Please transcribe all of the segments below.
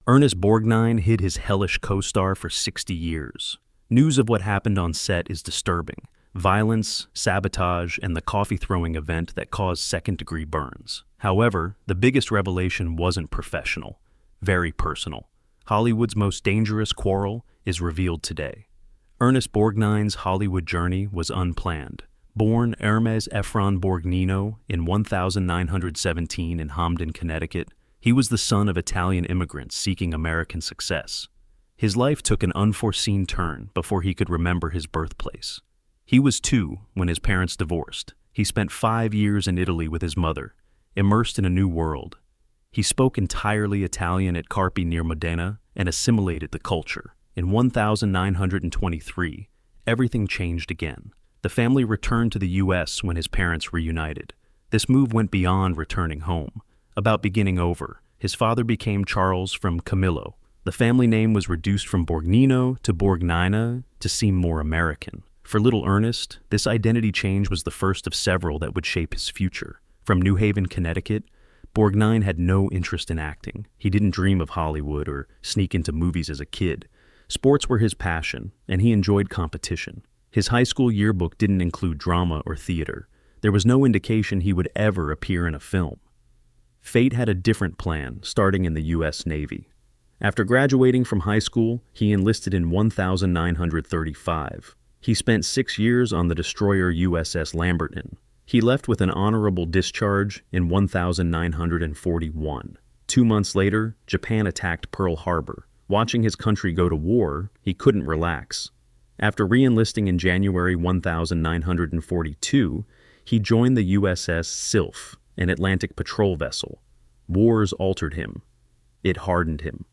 Ernest Borgnine hid his hellish co-star for 60 years. News of what happened on set is disturbing. Violence, sabotage, and the coffee-throwing event that caused second-degree burns. However, the biggest revelation wasn't professional, very personal. Hollywood's most dangerous quarrel is revealed today. Ernest Borgnine's Hollywood journey was unplanned. Born Ernest Borgnine in 1917 in Hamden, Connecticut, he was the son of Italian immigrants seeking American success. His life took an unforeseen turn before he could remember his birthplace. He was 2 when his parents divorced. He spent 5 years in Italy with his mother, immersed in a new world. He spoke entirely Italian at Carpi near Modena and assimilated the culture. In 1923, everything changed again. The family returned to the U.S. when his parents reunited. This move went beyond returning home, about beginning over. His father became Charles from Camillo. The family name was reduced from Borgnino to Borgnine to seem more American. For little Ernest, this identity change was the first of several that would shape his future. From New Haven, Connecticut, Borgnine had no interest in acting. He didn't dream of Hollywood or sneak into movies as a kid. Sports were his passion, and he enjoyed competition. His high school yearbook didn't include drama or theater. There was no indication he would ever appear in a film. Fate had a different plan, starting in the U.S. Navy. After graduating from high school, he enlisted in 1935. He spent 6 years on the destroyer USS Lamberton. He left with an honorable discharge in 1941. 2 months later, Japan attacked Pearl Harbor. Watching his country go to war, he couldn't relax. After re-enlisting in January 1942, he joined the USS Sylph, an Atlantic patrol vessel. Wars altered him. It hardened him.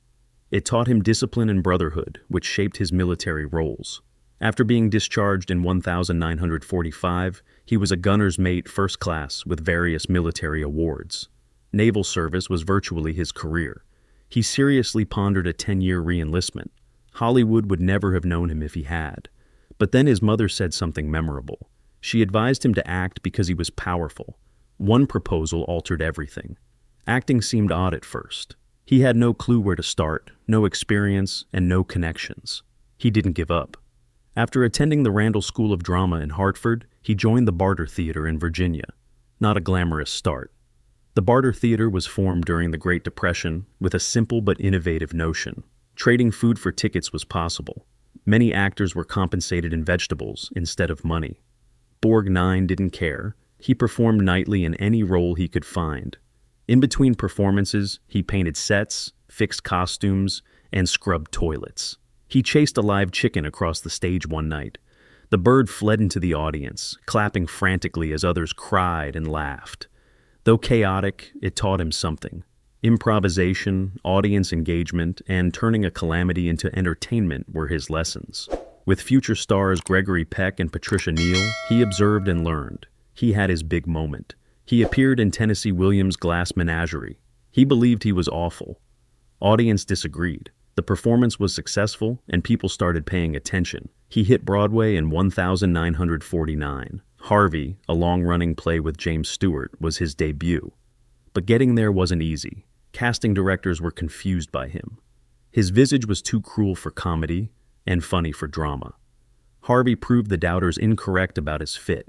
It taught him discipline and brotherhood, which shaped his military roles. After being discharged in 1945, he was a gunner's mate first class with various military awards. Naval service was virtually his career. He seriously pondered a 10-year re-enlistment. Hollywood would never have known him if he had. But then his mother said something memorable. She advised him to act because he was powerful. One proposal altered everything. Acting seemed odd at first. He had no clue where to start, no experience, and no connections. He didn't give up. After attending the Randall School of Drama in Hartford, he joined the Barter Theater in Virginia. Not a glamorous start. The Barter Theater was formed during the Great Depression with a simple but innovative notion. Trading food for tickets was possible. Many actors were compensated in vegetables instead of money. Borgnine didn't care. He performed nightly in any role he could find. In between performances, he painted sets, fixed costumes, and scrubbed toilets. He chased a live chicken across the stage one night. The bird fled into the audience, clapping frantically as others cried and laughed. Though chaotic, it taught him something. Improvisation, audience engagement, and turning a calamity into entertainment were his lessons. With future stars Gregory Peck and Patricia Neal, he observed and learned. He had his big moment. He appeared in Tennessee Williams' Glass Menagerie. He believed he was awful. Audience disagreed. The performance was successful, and people started paying attention. He hit Broadway in 1949. Harvey, a long-running play with James Stewart, was his debut. But getting there wasn't easy. Casting directors were confused by him. His visage was too cruel for comedy and funny for drama. Harvey proved the doubters incorrect about his fit.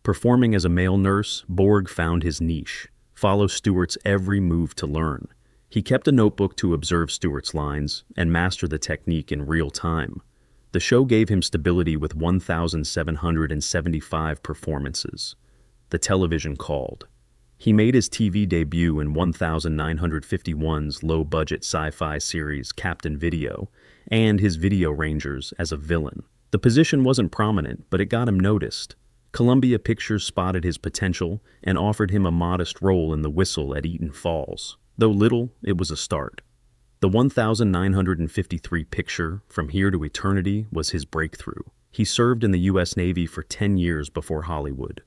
Performing as a male nurse, Borg found his niche. Follow Stewart's every move to learn. He kept a notebook to observe Stewart's lines and master the technique in real time. The show gave him stability with 1,775 performances. The television called. He made his TV debut in 1951's low-budget sci-fi series Captain Video and his Video Rangers as a villain. The position wasn't prominent, but it got him noticed. Columbia Pictures spotted his potential and offered him a modest role in The Whistle at Eaton Falls. Though little, it was a start. The 1953 picture, From Here to Eternity, was his breakthrough. He served in the U.S. Navy for 10 years before Hollywood.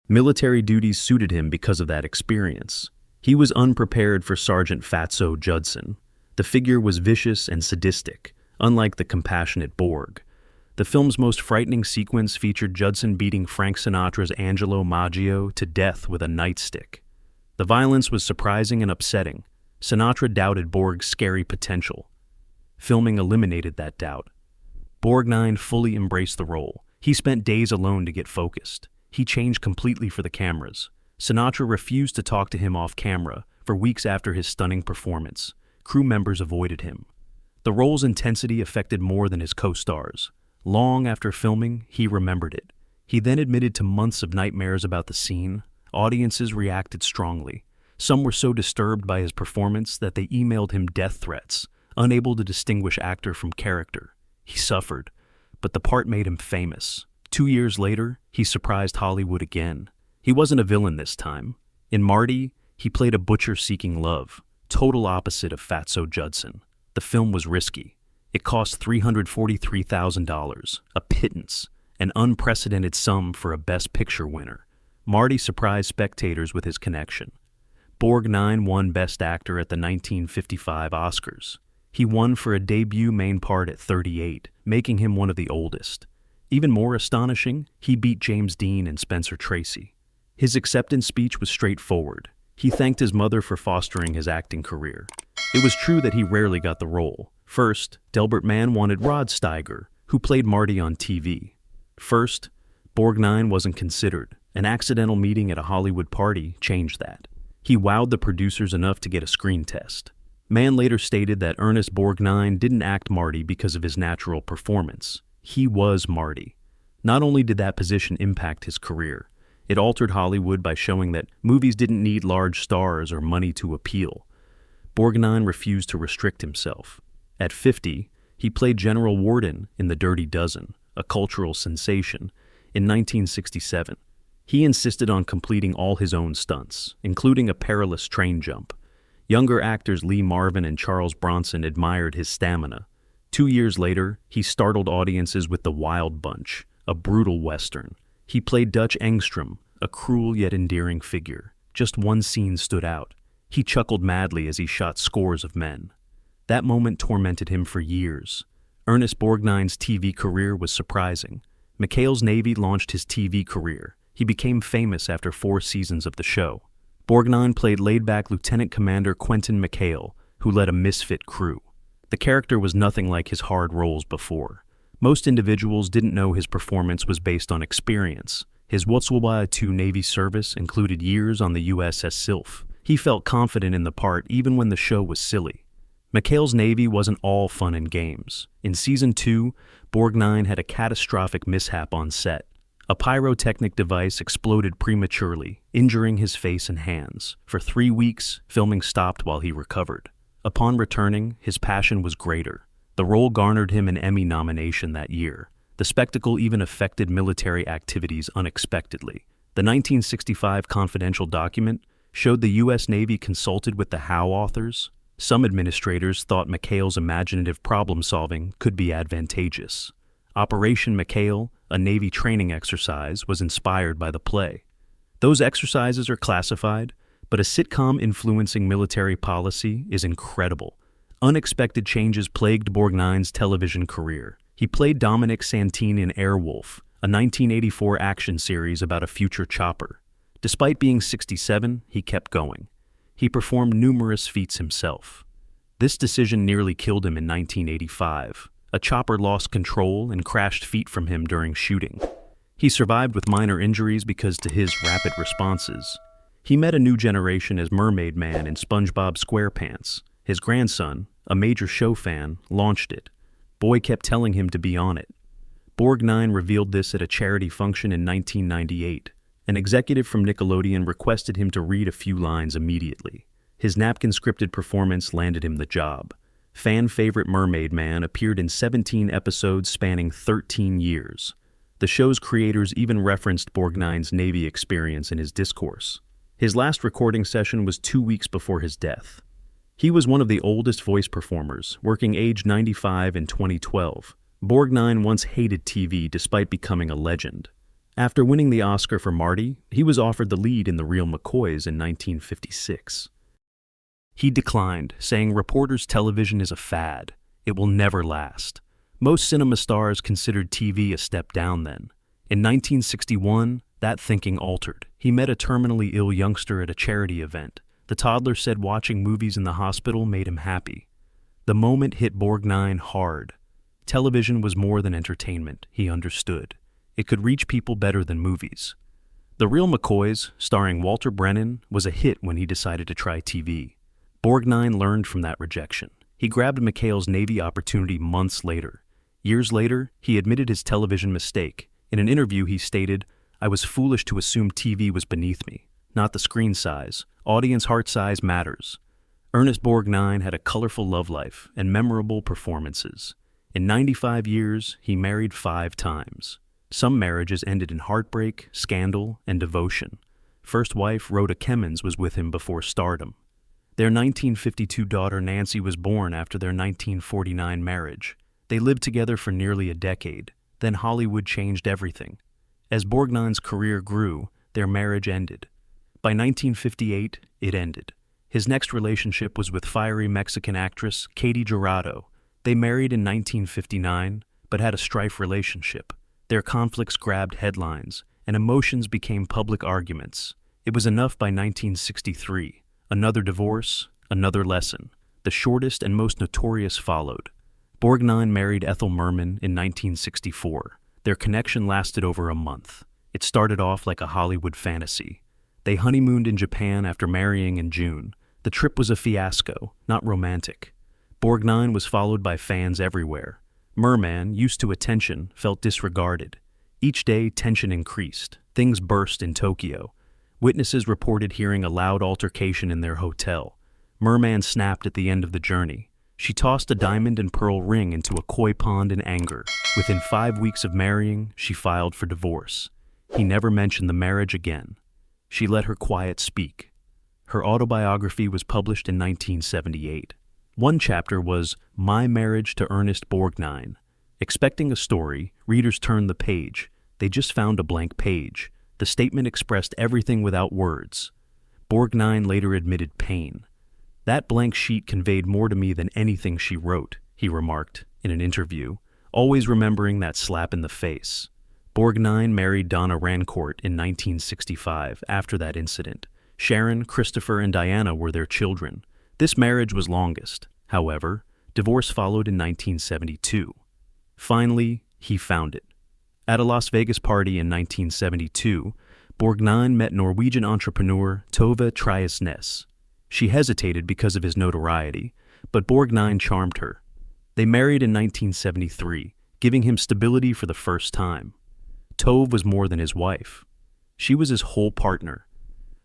Military duties suited him because of that experience. He was unprepared for Sergeant Fatso Judson. The figure was vicious and sadistic, unlike the compassionate Borg. The film's most frightening sequence featured Judson beating Frank Sinatra's Angelo Maggio to death with a nightstick. The violence was surprising and upsetting. Sinatra doubted Borg's scary potential. Filming eliminated that doubt. Borgnine fully embraced the role. He spent days alone to get focused. He changed completely for the cameras. Sinatra refused to talk to him off camera for weeks after his stunning performance. Crew members avoided him. The role's intensity affected more than his co-stars. Long after filming, he remembered it. He then admitted to months of nightmares about the scene. Audiences reacted strongly. Some were so disturbed by his performance that they emailed him death threats, unable to distinguish actor from character. He suffered, but the part made him famous. 2 years later, he surprised Hollywood again. He wasn't a villain this time. In Marty, he played a butcher seeking love, total opposite of Fatso Judson. The film was risky. It cost $343,000, a pittance, an unprecedented sum for a Best Picture winner. Marty surprised spectators with his connection. Borgnine won Best Actor at the 1955 Oscars. He won for a debut main part at 38, making him one of the oldest. Even more astonishing, he beat James Dean and Spencer Tracy. His acceptance speech was straightforward. He thanked his mother for fostering his acting career. It was true that he rarely got the role. First, Delbert Mann wanted Rod Steiger, who played Marty on TV. First, Borgnine wasn't considered. An accidental meeting at a Hollywood party changed that. He wowed the producers enough to get a screen test. Mann later stated that Ernest Borgnine didn't act Marty because of his natural performance. He was Marty. Not only did that position impact his career, it altered Hollywood by showing that movies didn't need large stars or money to appeal. Borgnine refused to restrict himself. At 50, he played General Worden in The Dirty Dozen, a cultural sensation, in 1967. He insisted on completing all his own stunts, including a perilous train jump. Younger actors Lee Marvin and Charles Bronson admired his stamina. 2 years later, he startled audiences with The Wild Bunch, a brutal western. He played Dutch Engstrom, a cruel yet endearing figure. Just one scene stood out. He chuckled madly as he shot scores of men. That moment tormented him for years. Ernest Borgnine's TV career was surprising. McHale's Navy launched his TV career. He became famous after 4 seasons of the show. Borgnine played laid-back Lieutenant Commander Quentin McHale, who led a misfit crew. The character was nothing like his hard roles before. Most individuals didn't know his performance was based on experience. His World II Navy service included years on the USS Sylph. He felt confident in the part even when the show was silly. McHale's Navy wasn't all fun and games. In Season 2, Borgnine had a catastrophic mishap on set. A pyrotechnic device exploded prematurely, injuring his face and hands. For 3 weeks, filming stopped while he recovered. Upon returning, his passion was greater. The role garnered him an Emmy nomination that year. The spectacle even affected military activities unexpectedly. The 1965 confidential document showed the U.S. Navy consulted with the Howe authors. Some administrators thought McHale's imaginative problem-solving could be advantageous. Operation McHale, a Navy training exercise, was inspired by the play. Those exercises are classified, but a sitcom influencing military policy is incredible. Unexpected changes plagued Borgnine's television career. He played Dominic Santine in Airwolf, a 1984 action series about a future chopper. Despite being 67, he kept going. He performed numerous feats himself. This decision nearly killed him in 1985. A chopper lost control and crashed feet from him during shooting. He survived with minor injuries because to his rapid responses. He met a new generation as Mermaid Man in SpongeBob SquarePants. His grandson, a major show fan, launched it. Boy kept telling him to be on it. Borgnine revealed this at a charity function in 1998. An executive from Nickelodeon requested him to read a few lines immediately. His napkin-scripted performance landed him the job. Fan favorite Mermaid Man appeared in 17 episodes spanning 13 years. The show's creators even referenced Borgnine's Navy experience in his discourse. His last recording session was 2 weeks before his death. He was one of the oldest voice performers, working age 95 in 2012. Borgnine once hated TV despite becoming a legend. After winning the Oscar for Marty, he was offered the lead in The Real McCoys in 1956. He declined, saying reporters' television is a fad. It will never last. Most cinema stars considered TV a step down then. In 1961, that thinking altered. He met a terminally ill youngster at a charity event. The toddler said watching movies in the hospital made him happy. The moment hit Borgnine hard. Television was more than entertainment, he understood. It could reach people better than movies. The Real McCoys, starring Walter Brennan, was a hit when he decided to try TV. Borgnine learned from that rejection. He grabbed McHale's Navy opportunity months later. Years later, he admitted his television mistake. In an interview, he stated, "I was foolish to assume TV was beneath me. Not the screen size. Audience heart size matters." Ernest Borgnine had a colorful love life and memorable performances. In 95 years, he married 5 times. Some marriages ended in heartbreak, scandal, and devotion. First wife Rhoda Kemmons was with him before stardom. Their 1952 daughter Nancy was born after their 1949 marriage. They lived together for nearly a decade. Then Hollywood changed everything. As Borgnine's career grew, their marriage ended. By 1958, it ended. His next relationship was with fiery Mexican actress Katy Jurado. They married in 1959, but had a strife relationship. Their conflicts grabbed headlines, and emotions became public arguments. It was enough by 1963. Another divorce, another lesson. The shortest and most notorious followed. Borgnine married Ethel Merman in 1964. Their connection lasted over a month. It started off like a Hollywood fantasy. They honeymooned in Japan after marrying in June. The trip was a fiasco, not romantic. Borgnine was followed by fans everywhere. Merman, used to attention, felt disregarded. Each day, tension increased. Things burst in Tokyo. Witnesses reported hearing a loud altercation in their hotel. Merman snapped at the end of the journey. She tossed a diamond and pearl ring into a koi pond in anger. Within 5 weeks of marrying, she filed for divorce. He never mentioned the marriage again. She let her quiet speak. Her autobiography was published in 1978. One chapter was My Marriage to Ernest Borgnine. Expecting a story, readers turned the page. They just found a blank page. The statement expressed everything without words. Borgnine later admitted pain. "That blank sheet conveyed more to me than anything she wrote," he remarked in an interview, always remembering that slap in the face. Borgnine married Donna Rancourt in 1965 after that incident. Sharon, Christopher, and Diana were their children. This marriage was longest. However, divorce followed in 1972. Finally, he found it. At a Las Vegas party in 1972, Borgnine met Norwegian entrepreneur Tove Triesnes. She hesitated because of his notoriety, but Borgnine charmed her. They married in 1973, giving him stability for the first time. Tove was more than his wife. She was his whole partner.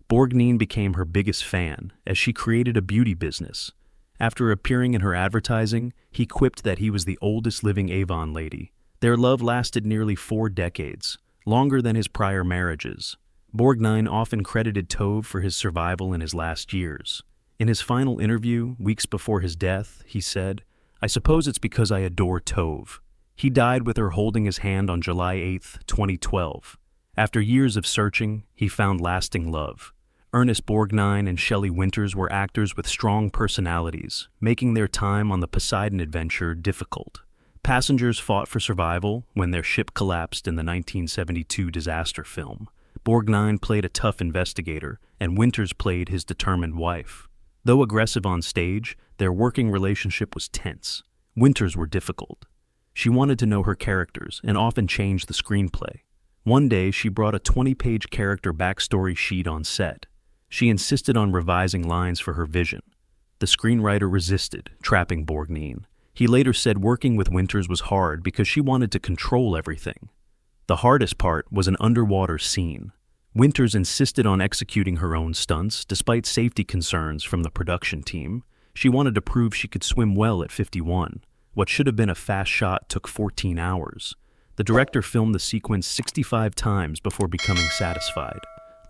Borgnine became her biggest fan as she created a beauty business. After appearing in her advertising, he quipped that he was the oldest living Avon lady. Their love lasted nearly 4 decades, longer than his prior marriages. Borgnine often credited Tove for his survival in his last years. In his final interview, weeks before his death, he said, "I suppose it's because I adore Tove." He died with her holding his hand on July 8, 2012. After years of searching, he found lasting love. Ernest Borgnine and Shelley Winters were actors with strong personalities, making their time on the Poseidon adventure difficult. Passengers fought for survival when their ship collapsed in the 1972 disaster film. Borgnine played a tough investigator, and Winters played his determined wife. Though aggressive on stage, their working relationship was tense. Winters were difficult. She wanted to know her characters and often changed the screenplay. One day, she brought a 20-page character backstory sheet on set. She insisted on revising lines for her vision. The screenwriter resisted, trapping Borgnine. He later said working with Winters was hard because she wanted to control everything. The hardest part was an underwater scene. Winters insisted on executing her own stunts despite safety concerns from the production team. She wanted to prove she could swim well at 51. What should have been a fast shot took 14 hours. The director filmed the sequence 65 times before becoming satisfied.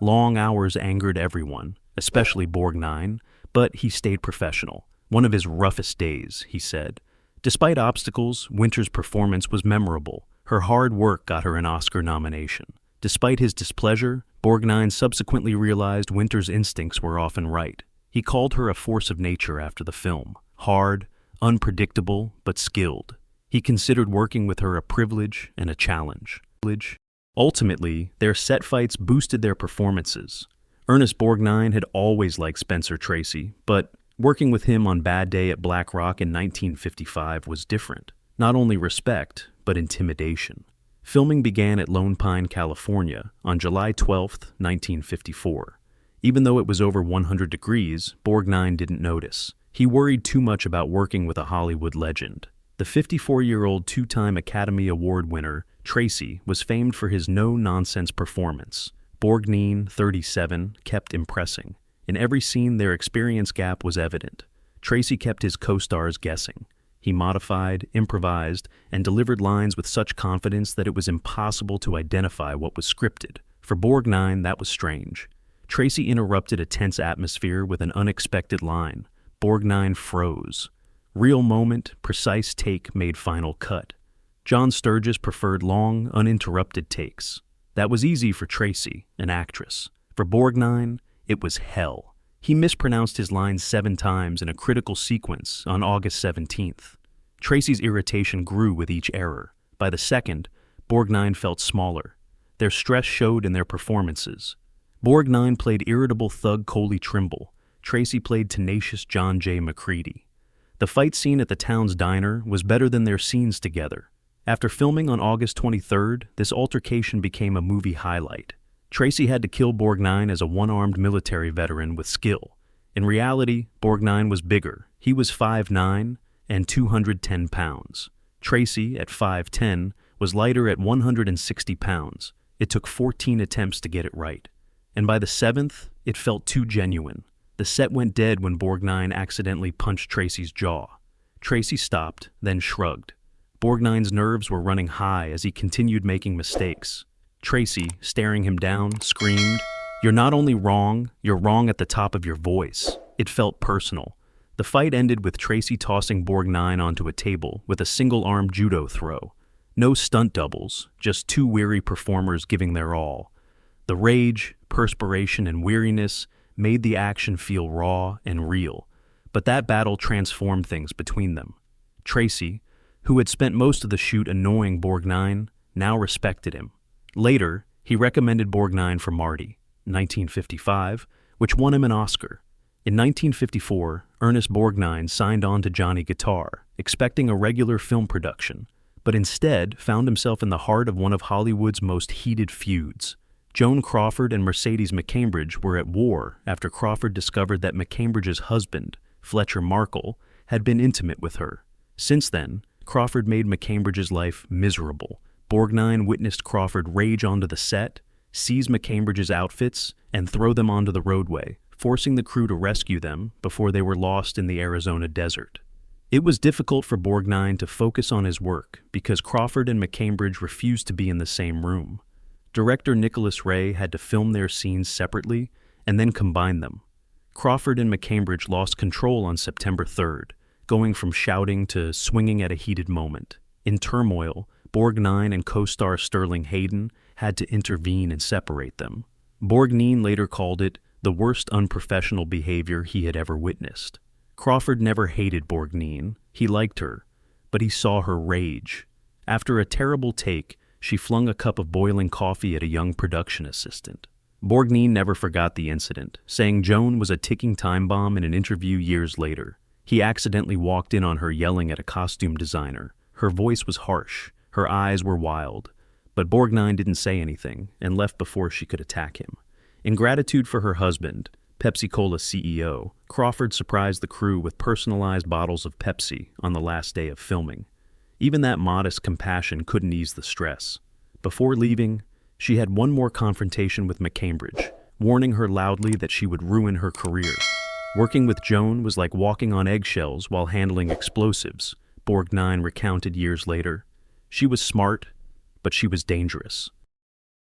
Long hours angered everyone, especially Borgnine, but he stayed professional. One of his roughest days, he said. Despite obstacles, Winters' performance was memorable. Her hard work got her an Oscar nomination. Despite his displeasure, Borgnine subsequently realized Winters' instincts were often right. He called her a force of nature after the film. Hard, unpredictable, but skilled. He considered working with her a privilege and a challenge. Ultimately, their set fights boosted their performances. Ernest Borgnine had always liked Spencer Tracy, but working with him on Bad Day at Black Rock in 1955 was different. Not only respect, but intimidation. Filming began at Lone Pine, California, on July 12, 1954. Even though it was over 100 degrees, Borgnine didn't notice. He worried too much about working with a Hollywood legend. The 54-year-old two-time Academy Award winner, Tracy, was famed for his no-nonsense performance. Borgnine, 37, kept impressing. In every scene, their experience gap was evident. Tracy kept his co-stars guessing. He modified, improvised, and delivered lines with such confidence that it was impossible to identify what was scripted. For Borgnine, that was strange. Tracy interrupted a tense atmosphere with an unexpected line. Borgnine froze. Real moment, precise take made final cut. John Sturges preferred long, uninterrupted takes. That was easy for Tracy, an actress. For Borgnine, it was hell. He mispronounced his lines 7 times in a critical sequence on August 17th. Tracy's irritation grew with each error. By the second, Borgnine felt smaller. Their stress showed in their performances. Borgnine played irritable thug Coley Trimble. Tracy played tenacious John J. McCready. The fight scene at the town's diner was better than their scenes together. After filming on August 23rd, this altercation became a movie highlight. Tracy had to kill Borgnine as a one-armed military veteran with skill. In reality, Borgnine was bigger. He was 5'9" and 210 pounds. Tracy, at 5'10", was lighter at 160 pounds. It took 14 attempts to get it right. And by the 7th, it felt too genuine. The set went dead when Borgnine accidentally punched Tracy's jaw. Tracy stopped, then shrugged. Borgnine's nerves were running high as he continued making mistakes. Tracy, staring him down, screamed, "You're not only wrong, you're wrong at the top of your voice." It felt personal. The fight ended with Tracy tossing Borgnine onto a table with a single-arm judo throw. No stunt doubles, just 2 weary performers giving their all. The rage, perspiration, and weariness made the action feel raw and real, but that battle transformed things between them. Tracy, who had spent most of the shoot annoying Borgnine, now respected him. Later, he recommended Borgnine for Marty, 1955, which won him an Oscar. In 1954, Ernest Borgnine signed on to Johnny Guitar, expecting a regular film production, but instead found himself in the heart of one of Hollywood's most heated feuds. Joan Crawford and Mercedes McCambridge were at war after Crawford discovered that McCambridge's husband, Fletcher Markle, had been intimate with her. Since then, Crawford made McCambridge's life miserable. Borgnine witnessed Crawford rage onto the set, seize McCambridge's outfits, and throw them onto the roadway, forcing the crew to rescue them before they were lost in the Arizona desert. It was difficult for Borgnine to focus on his work because Crawford and McCambridge refused to be in the same room. Director Nicholas Ray had to film their scenes separately and then combine them. Crawford and McCambridge lost control on September 3rd, going from shouting to swinging at a heated moment. In turmoil, Borgnine and co-star Sterling Hayden had to intervene and separate them. Borgnine later called it the worst unprofessional behavior he had ever witnessed. Crawford never hated Borgnine. He liked her, but he saw her rage. After a terrible take, she flung a cup of boiling coffee at a young production assistant. Borgnine never forgot the incident, saying Joan was a ticking time bomb in an interview years later. He accidentally walked in on her yelling at a costume designer. Her voice was harsh. Her eyes were wild. But Borgnine didn't say anything and left before she could attack him. In gratitude for her husband, Pepsi-Cola CEO, Crawford surprised the crew with personalized bottles of Pepsi on the last day of filming. Even that modest compassion couldn't ease the stress. Before leaving, she had one more confrontation with McCambridge, warning her loudly that she would ruin her career. Working with Joan was like walking on eggshells while handling explosives, Borgnine recounted years later. She was smart, but she was dangerous.